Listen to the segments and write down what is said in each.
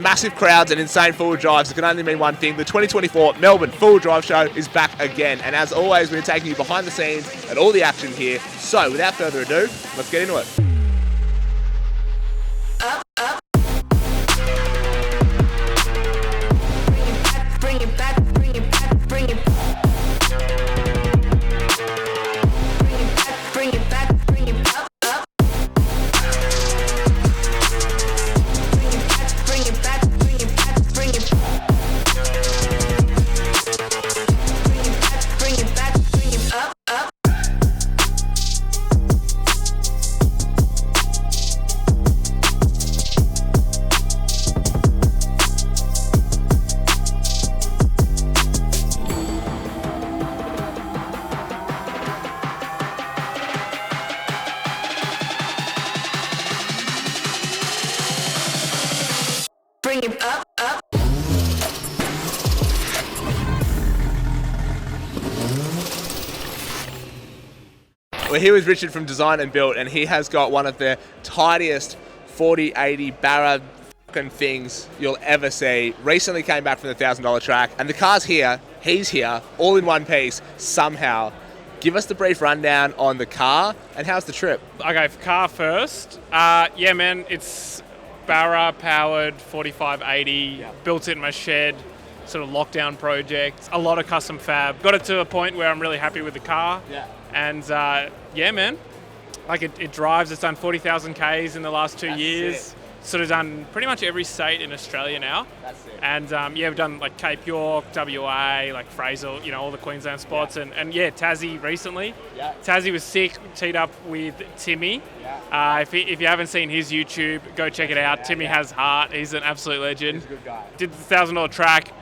Massive crowds and insane four-wheel drives, it can only mean one thing. The 2024 Melbourne 4x4 Drive Show is back again. And as always, we're taking you behind the scenes and all the action here. So without further ado, let's get into it. We're here with Richard from Design and Built, and he has got one of the tidiest 4080 Barra fucking things you'll ever see. Recently came back from the $1,000 track, and the car's here, he's here, all in one piece, somehow. Give us the brief rundown on the car, and how's the trip? Okay, for car first. Yeah, man, it's Barra powered 4580, built it in my shed, sort of lockdown project, a lot of custom fab. Got it to a point where I'm really happy with the car. Yeah. And yeah, man, like it drives. It's done 40,000 Ks in the last 2 years. Sort of done pretty much every state in Australia now. That's it. And yeah, we've done like Cape York, WA, like Fraser, you know, all the Queensland spots. Yeah. And yeah, Tassie recently. Yeah. Tassie was sick, teed up with Timmy. Yeah. If you haven't seen his YouTube, go check it out. Yeah, Timmy has heart. He's an absolute legend. He's a good guy. Did the $1,000 track.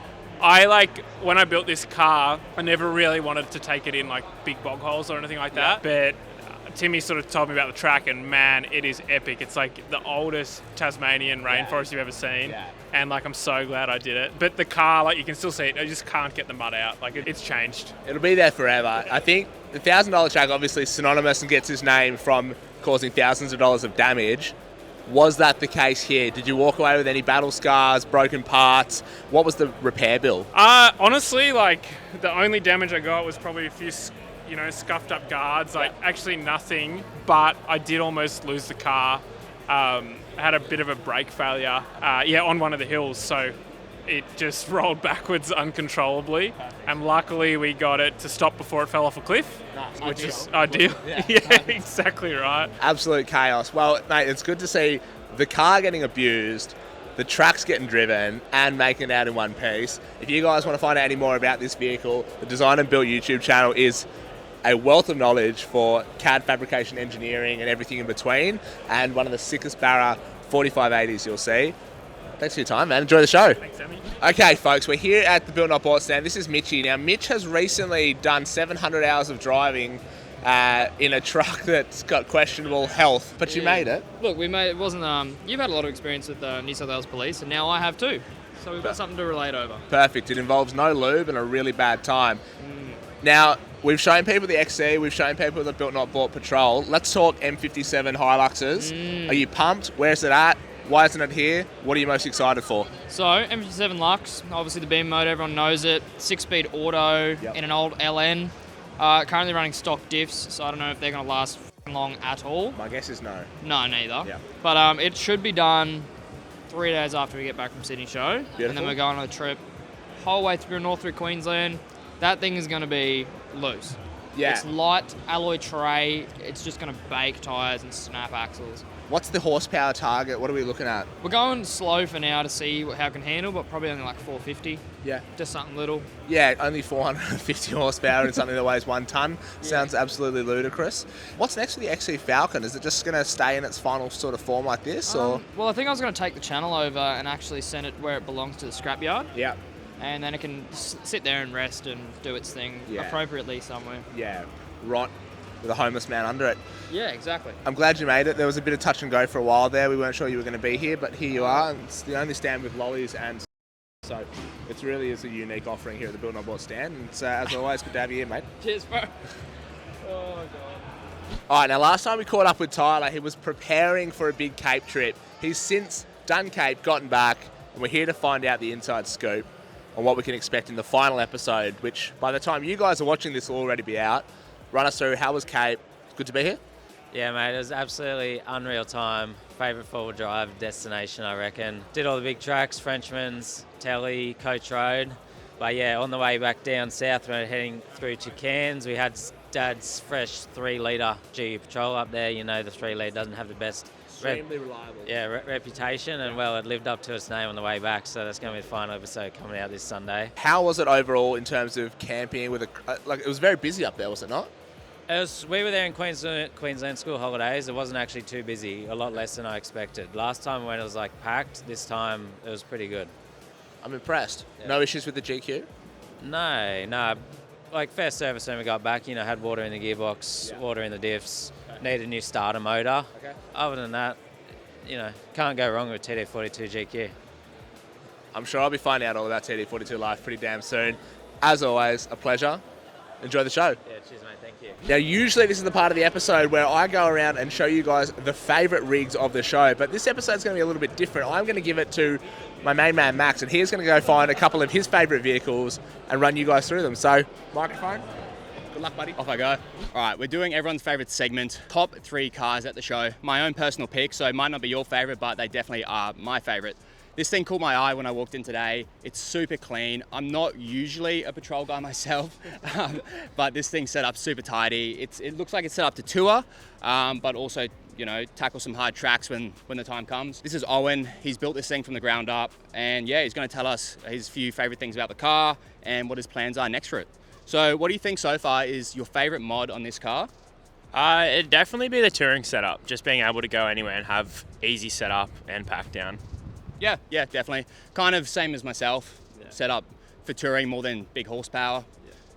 When I built this car, I never really wanted to take it in like big bog holes or anything like that. But Timmy sort of told me about the track, and man, it is epic. It's like the oldest Tasmanian rainforest you've ever seen. Yeah. And like, I'm so glad I did it. But the car, like you can still see it. I just can't get the mud out. Like it's changed. It'll be there forever. I think the $1,000 track obviously is synonymous and gets its name from causing thousands of dollars of damage. Was that the case here? Did you walk away with any battle scars, broken parts? What was the repair bill? Honestly, like the only damage I got was probably a few, you know, scuffed up guards. Like actually nothing, but I did almost lose the car. I had a bit of a brake failure, on one of the hills, so it just rolled backwards uncontrollably. And luckily we got it to stop before it fell off a cliff. Nice. Which is ideal. Yeah, exactly right. Absolute chaos. Well, mate, it's good to see the car getting abused, the track's getting driven, and making it out in one piece. If you guys want to find out any more about this vehicle, the Design and Build YouTube channel is a wealth of knowledge for CAD fabrication engineering and everything in between, and one of the sickest Barra 4580s you'll see. Thanks for your time, man. Enjoy the show. Thanks, Sammy. Okay, folks, we're here at the Built Not Bought stand. This is Mitchy. Now, Mitch has recently done 700 hours of driving in a truck that's got questionable health, but you made it. Look, we made it. Wasn't you've had a lot of experience with New South Wales Police, and now I have too. So we've got something to relate over. Perfect. It involves no lube and a really bad time. Now, we've shown people the XC, we've shown people the Built Not Bought Patrol. Let's talk M57 Hiluxes. Are you pumped? Where's it at? Why isn't it here? What are you most excited for? So, M57 Lux, obviously the beam mode, everyone knows it. 6-speed auto in an old LN. Currently running stock diffs, so I don't know if they're going to last long at all. My guess is no. No, neither. Yeah. But it should be done 3 days after we get back from Sydney show. Beautiful. And then we're going on a trip whole way through Queensland. That thing is going to be loose. Yeah. It's light, alloy tray. It's just going to bake tyres and snap axles. What's the horsepower target? What are we looking at? We're going slow for now to see how it can handle, but probably only like 450. Yeah. Just something little. Yeah, only 450 horsepower and something that weighs 1 tonne. Sounds absolutely ludicrous. What's next for the XC Falcon? Is it just going to stay in its final sort of form like this? Or? Well, I think I was going to take the channel over and actually send it where it belongs to the scrapyard. Yeah. And then it can sit there and rest and do its thing appropriately somewhere. Yeah, rot with a homeless man under it. Yeah, exactly. I'm glad you made it. There was a bit of touch and go for a while there. We weren't sure you were going to be here, but here you are. And it's the only stand with lollies, and so it really is a unique offering here at the Built Not Bought stand. And as always, good to have you here, mate. Cheers, bro. Oh, God. All right, now last time we caught up with Tyler, he was preparing for a big Cape trip. He's since done Cape, gotten back. and we're here to find out the inside scoop on what we can expect in the final episode, which by the time you guys are watching this will already be out. Run us through, how was Cape? Good to be here? Yeah, mate, it was absolutely unreal time. Favourite four-wheel drive destination, I reckon. Did all the big tracks, Frenchman's, Telly, Coach Road. But yeah, on the way back down south, we're heading through to Cairns. We had Dad's fresh 3-litre GU Patrol up there. You know the 3-litre doesn't have the best Extremely reliable. reputation, and well, it lived up to its name on the way back, so that's going to be the final episode coming out this Sunday. How was it overall in terms of camping? With it was very busy up there, was it not? We were there in Queensland school holidays. It wasn't actually too busy, a lot less than I expected. Last time when it was like packed, this time it was pretty good. I'm impressed. Yeah. No issues with the GQ? No. Like fair service when we got back, had water in the gearbox, water in the diffs, needed a new starter motor. Okay. Other than that, can't go wrong with TD42 GQ. I'm sure I'll be finding out all about TD42 Life pretty damn soon. As always, a pleasure. Enjoy the show. Yeah, cheers, mate. Thank you. Now, usually this is the part of the episode where I go around and show you guys the favourite rigs of the show, but this episode's going to be a little bit different. I'm going to give it to my main man, Max, and he's going to go find a couple of his favourite vehicles and run you guys through them. So, microphone. Good luck, buddy. Off I go. All right, we're doing everyone's favourite segment, top 3 cars at the show. My own personal pick, so it might not be your favourite, but they definitely are my favourite. This thing caught my eye when I walked in today. It's super clean. I'm not usually a patrol guy myself, but this thing's set up super tidy. It looks like it's set up to tour, but also, tackle some hard tracks when the time comes. This is Owen. He's built this thing from the ground up, and yeah, he's going to tell us his few favourite things about the car and what his plans are next for it. So what do you think so far is your favourite mod on this car? It'd definitely be the touring setup, just being able to go anywhere and have easy setup and pack down. Yeah, definitely. Kind of same as myself. Yeah. Set up for touring more than big horsepower.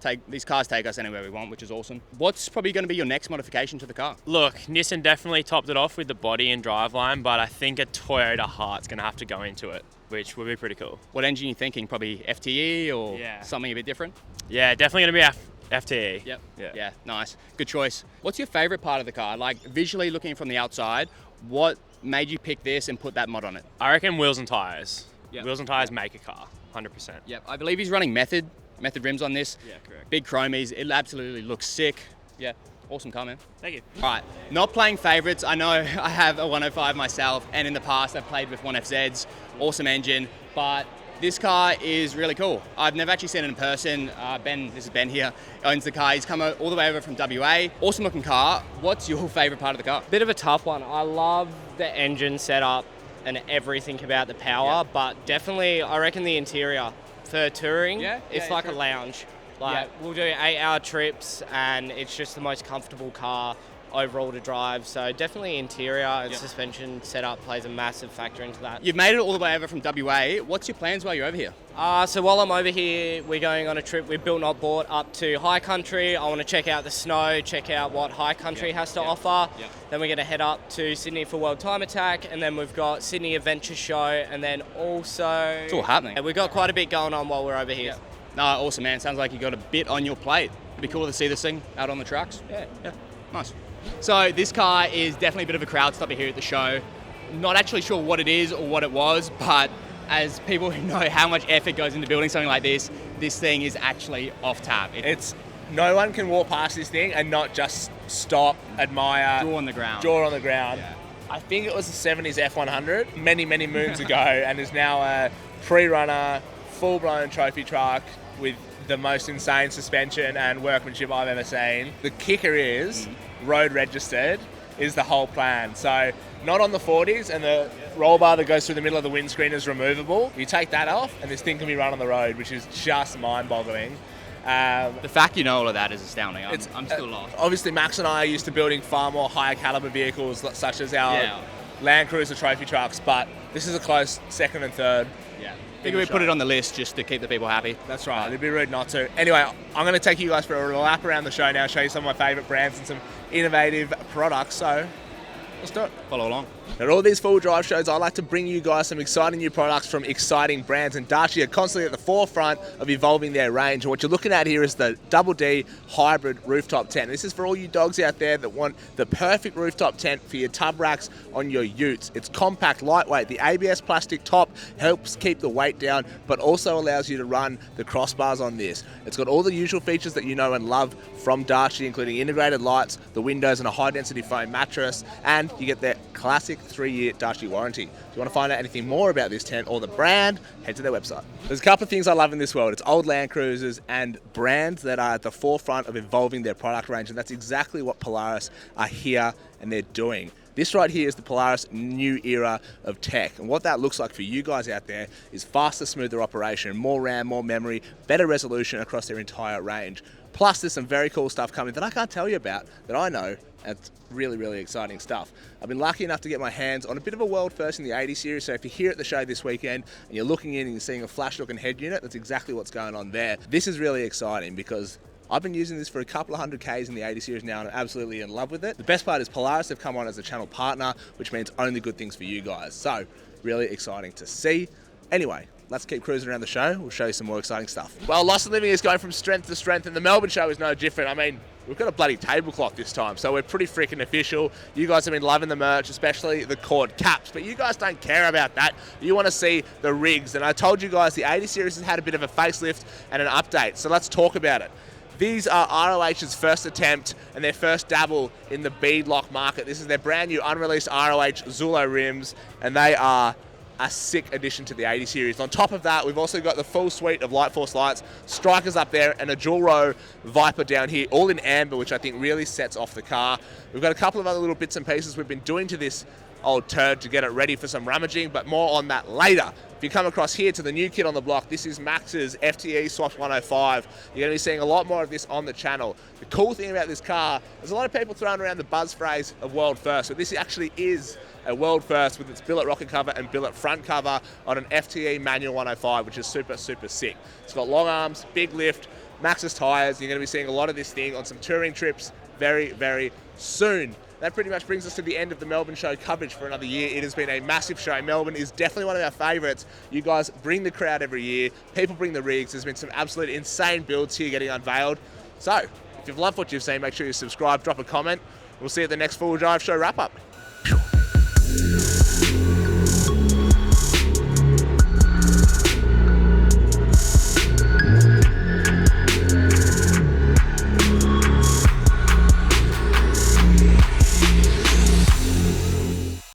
Yeah. These cars take us anywhere we want, which is awesome. What's probably going to be your next modification to the car? Look, Nissan definitely topped it off with the body and driveline, but I think a Toyota Heart's going to have to go into it, which would be pretty cool. What engine are you thinking? Probably FTE or something a bit different? Yeah, definitely going to be FTE. Yep. Yeah, nice. Good choice. What's your favourite part of the car? Like visually looking from the outside, what made you pick this and put that mod on it? I reckon wheels and tyres. Yep. Wheels and tyres make a car, 100%. Yep. I believe he's running method rims on this. Yeah, correct. Big chromies. It absolutely looks sick. Yeah, awesome car, man. Thank you. All right, not playing favourites. I know I have a 105 myself, and in the past I've played with 1FZs. Awesome engine, but this car is really cool. I've never actually seen it in person. This is Ben here, owns the car. He's come all the way over from WA. Awesome looking car. What's your favourite part of the car? Bit of a tough one. I love the engine setup and everything about the power, but definitely I reckon the interior for touring, it's like a lounge. We'll do 8-hour trips and it's just the most comfortable car overall to drive. So definitely interior and suspension setup plays a massive factor into that. You've made it all the way over from WA. What's your plans while you're over here? So while I'm over here, we're going on a trip. We've built not bought up to high country. I want to check out the snow, check out what high country has to offer. Then we're going to head up to Sydney for World Time Attack, and then we've got Sydney Adventure Show, and then also... It's all happening. We've got quite a bit going on while we're over here. No, awesome, man. Sounds like you got a bit on your plate. It'd be cool to see this thing out on the tracks. Yeah. Nice. So this car is definitely a bit of a crowd stopper here at the show. Not actually sure what it is or what it was, but as people who know how much effort goes into building something like this thing is actually off tap. It's no one can walk past this thing and not just stop, admire, Jaw on the ground. Yeah. I think it was the 70s F100 many moons ago, and is now a pre-runner, full-blown trophy truck with the most insane suspension and workmanship I've ever seen. The kicker is road registered is the whole plan. So not on the 40s, and the roll bar that goes through the middle of the windscreen is removable. You take that off and this thing can be run on the road, which is just mind-boggling. The fact you know all of that is astounding. I'm still lost. Obviously, Max and I are used to building far more higher caliber vehicles, such as our Land Cruiser trophy trucks, but this is a close second and third. Yeah. Figure we put it on the list just to keep the people happy. That's right. It'd be rude not to. Anyway, I'm going to take you guys for a lap around the show now, show you some of my favourite brands and some innovative products. So, let's do it. Follow along. At all these full drive shows, I like to bring you guys some exciting new products from exciting brands, and Darche are constantly at the forefront of evolving their range. And what you're looking at here is the Double D Hybrid Rooftop Tent. This is for all you dogs out there that want the perfect rooftop tent for your tub racks on your utes. It's compact, lightweight. The ABS plastic top helps keep the weight down, but also allows you to run the crossbars on this. It's got all the usual features that you know and love from Darche, including integrated lights, the windows, and a high-density foam mattress, and you get their classic 3-year Darche warranty. If you want to find out anything more about this tent or the brand, head to their website. There's a couple of things I love in this world. It's old Land Cruisers and brands that are at the forefront of evolving their product range, and that's exactly what Polaris are here and they're doing. This right here is the Polaris new era of tech, and what that looks like for you guys out there is faster, smoother operation, more RAM, more memory, better resolution across their entire range. Plus, there's some very cool stuff coming that I can't tell you about, that I know, and it's really, really exciting stuff. I've been lucky enough to get my hands on a bit of a world first in the 80 series, so if you're here at the show this weekend and you're looking in and you're seeing a flash-looking head unit, that's exactly what's going on there. This is really exciting because I've been using this for a couple of 100Ks in the 80 series now, and I'm absolutely in love with it. The best part is Polaris have come on as a channel partner, which means only good things for you guys. So, really exciting to see. Anyway, let's keep cruising around the show. We'll show you some more exciting stuff. Well, Lost and Living is going from strength to strength, and the Melbourne show is no different. I mean, we've got a bloody tablecloth this time, so we're pretty freaking official. You guys have been loving the merch, especially the cord caps, but you guys don't care about that. You want to see the rigs, and I told you guys the 80 series has had a bit of a facelift and an update, so let's talk about it. These are ROH's first attempt and their first dabble in the beadlock market. This is their brand new unreleased ROH Zulo rims, and they are a sick addition to the 80 series. On top of that, we've also got the full suite of Light Force lights, strikers up there, and a dual row Viper down here, all in amber, which I think really sets off the car. We've got a couple of other little bits and pieces we've been doing to this old turd to get it ready for some rummaging, but more on that later. If you come across here to the new kid on the block, this is Max's FTE Swaps 105. You're going to be seeing a lot more of this on the channel. The cool thing about this car, there's a lot of people throwing around the buzz phrase of world first, but this actually is a world first with its billet rocket cover and billet front cover on an FTE manual 105, which is super, super sick. It's got long arms, big lift, Max's tyres. You're going to be seeing a lot of this thing on some touring trips very, very soon. That pretty much brings us to the end of the Melbourne show coverage for another year. It has been a massive show. Melbourne is definitely one of our favourites. You guys bring the crowd every year. People bring the rigs. There's been some absolute insane builds here getting unveiled. So, if you've loved what you've seen, make sure you subscribe, drop a comment. We'll see you at the next Full Drive Show wrap-up.